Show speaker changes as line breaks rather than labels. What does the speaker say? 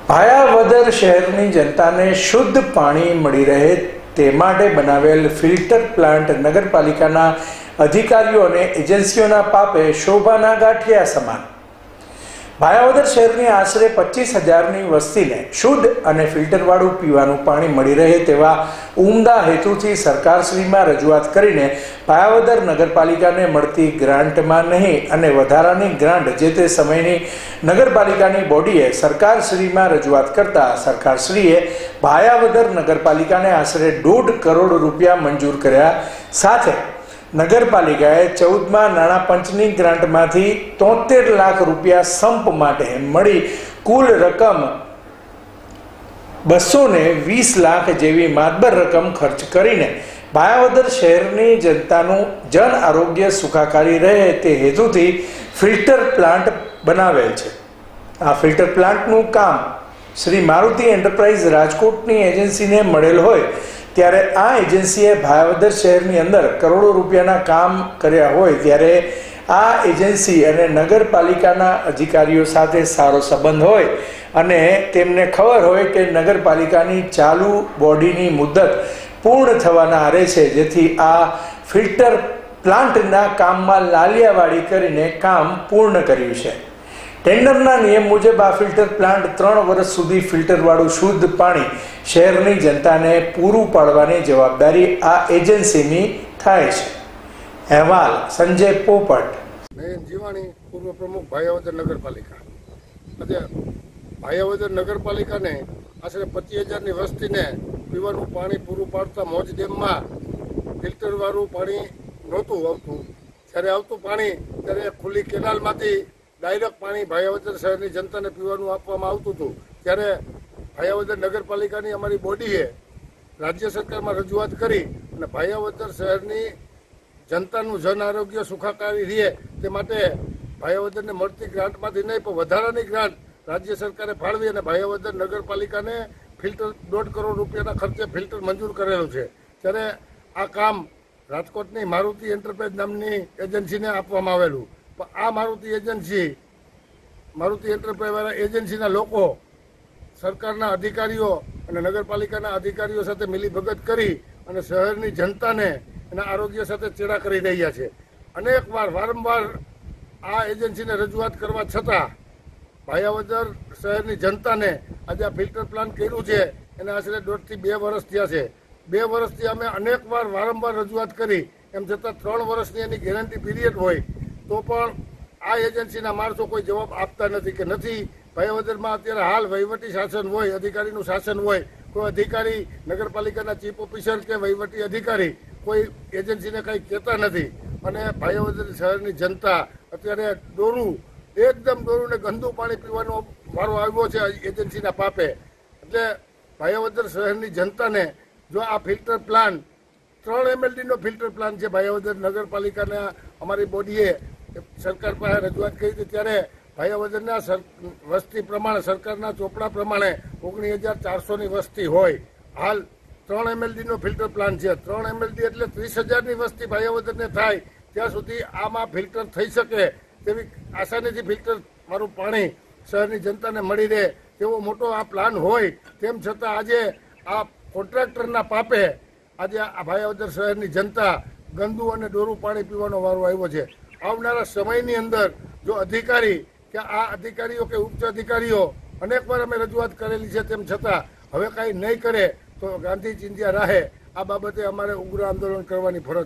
ભાયાવદર શહેરની જનતાને શુદ્ધ પાણી મળી રહે તે માટે બનાવેલ ફિલ્ટર પ્લાન્ટ નગરપાલિકાના અધિકારીઓ અને એજન્સીઓના પાપે શોભાના ગાંઠિયા સમાન। ભાયાવદર શહેરની આશરે 25,000ની વસ્તીને શુદ્ધ અને ફિલ્ટરવાળું પીવાનું પાણી મળી રહે તેવા ઉમદા હેતુથી સરકારશ્રીમાં રજૂઆત કરીને ભાયાવદર નગરપાલિકાને મળતી ગ્રાન્ટમાં નહીં અને વધારાની ગ્રાન્ટ જે તે સમયની નગરપાલિકાની બોડીએ સરકારશ્રીમાં રજૂઆત કરતા સરકારશ્રીએ ભાયાવદર નગરપાલિકાને આશરે 1.5 કરોડ રૂપિયા મંજૂર કર્યા સાથે નગરપાલિકાએ 14મા નાણાં પંચની ગ્રાન્ટમાંથી 73 લાખ રૂપિયા સંપ માટે મળી કુલ રકમ 220 લાખ જેવી માતબર રકમ ખર્ચ કરીને ભાયાવદર શહેરની જનતાનું જન આરોગ્ય સુખાકારી રહે તે હેતુથી ફિલ્ટર પ્લાન્ટ બનાવેલ છે। આ ફિલ્ટર પ્લાન્ટનું કામ શ્રી મારુતિ એન્ટરપ્રાઇઝ રાજકોટની એજન્સીને મળેલ હોય ત્યારે આ એજન્સીએ ભાયાવદર શહેરની અંદર કરોડો રૂપિયાના કામ કર્યા હોય ત્યારે આ એજન્સી અને નગરપાલિકાના અધિકારીઓ સાથે સારો સંબંધ હોય અને તેમને ખબર હોય કે નગરપાલિકાની ચાલુ બોડીની મુદત પૂર્ણ થવાના આરે છે, જેથી આ ફિલ્ટર પ્લાન્ટના કામમાં લાલિયાવાડી કરીને કામ પૂર્ણ કર્યું છે। ટેન્ડરના નિયમ મુજબ આ ફિલ્ટર પ્લાન્ટ 3 વર્ષ સુધી ફિલ્ટરવાળું શુદ્ધ પાણી શહેરની જનતાને પૂરું પાડવાની જવાબદારી આ એજન્સીની થાય છે। અહેવાલ સંજય પોપટ,
જીવાણી, પૂર્વ પ્રમુખ ભાયાવદર નગરપાલિકા। આજે ભાયાવદર નગરપાલિકાને આશરે 25,000ની વસ્તીને પીવાનું પાણી પૂરું પાડતા મોજ ડેમમાં ફિલ્ટરવાળું પાણી નહોતું આવતું। જ્યારે આવતું પાણી ત્યારે ખુલ્લી કેનાલમાંથી ડાયરેક્ટ પાણી ભાયાવદર શહેરની જનતાને પીવાનું આપવામાં આવતું હતું। ત્યારે ભાયાવદર નગરપાલિકાની અમારી બોડીએ રાજ્ય સરકારમાં રજૂઆત કરી અને ભાયાવદર શહેરની જનતાનું જન આરોગ્ય સુખાકારી રહે તે માટે ભાયાવદરને મળતી ગ્રાન્ટમાંથી નહીં પણ વધારાની ગ્રાન્ટ રાજ્ય સરકારે ફાળવી અને ભાયાવદર નગરપાલિકાને ફિલ્ટર 1.5 કરોડ રૂપિયાના ખર્ચે ફિલ્ટર મંજૂર કરેલું છે। ત્યારે આ કામ રાજકોટની મારુતિ એન્ટરપ્રાઇઝ નામની એજન્સીને આપવામાં આવેલું, પણ આ મારુતિ એન્ટરપ્રાઇઝવાળા એજન્સીના લોકો સરકારના અધિકારીઓ અને નગરપાલિકાના અધિકારીઓ સાથે મિલીભગત કરી અને શહેરની જનતાને એના આરોગ્ય સાથે ચેડા કરી રહ્યા છે। વારંવાર આ એજન્સીને રજૂઆત કરવા છતાં ભાયાવદર શહેરની જનતાને આજે આ ફિલ્ટર પ્લાન્ટ કર્યું છે એને આશરે 1.5 થી 2 વર્ષ થયા છે। 2 વર્ષથી અમે વારંવાર રજૂઆત કરી, એમ છતાં 3 વર્ષની એની ગેરંટી પીરિયડ હોય તો પણ આ એજન્સીના માણસો કોઈ જવાબ આપતા નથી કે નથી। ભાયાવદરમાં અત્યારે હાલ વહીવટી શાસન હોય, અધિકારીનું શાસન હોય, કોઈ અધિકારી નગરપાલિકાના ચીફ ઓફિસર કે વહીવટી અધિકારી કોઈ એજન્સીને કંઈ કહેતા નથી અને ભાયાવદર શહેરની જનતા અત્યારે એકદમ ડોરું ને ગંદુ પાણી પીવાનો વારો આવ્યો છે એજન્સીના પાપે। એટલે ભાયાવદર શહેરની જનતાને જો આ ફિલ્ટર પ્લાન્ટ 3 MLDનો ફિલ્ટર પ્લાન્ટ છે ભાયાવદર નગરપાલિકાના અમારી બોડીએ સરકાર પાસે રજૂઆત કરી હતી ત્યારે ભાયાવદરના વસ્તી પ્રમાણે સરકારના ચોપડા પ્રમાણે 19,400ની વસ્તી હોય, હાલ 3 MLDનો ફિલ્ટર પ્લાન્ટ છે। 3 MLD એટલે 30,000ની વસ્તી ભાયાવદરને થાય ત્યાં સુધી આમાં ફિલ્ટર થઈ શકે તેવી આસાનીથી ફિલ્ટર વાળું પાણી શહેરની જનતાને મળી રહે તેવો મોટો આ પ્લાન હોય તેમ છતાં આજે આ કોન્ટ્રાક્ટરના પાપે આજે આ ભાયાવદર શહેરની જનતા ગંદુ અને ડોરું પાણી પીવાનો વારો આવ્યો છે। આવનારા સમયની અંદર જો અધિકારી કે આ અધિકારીઓ કે ઉચ્ચ અધિકારીઓ અનેકવાર અમે રજૂઆત કરેલી છે તેમ છતાં હવે કાંઈ નહીં કરે તો ગાંધી ચિંધ્યા રાહે આ બાબતે અમારે ઉગ્ર આંદોલન કરવાની ફરજ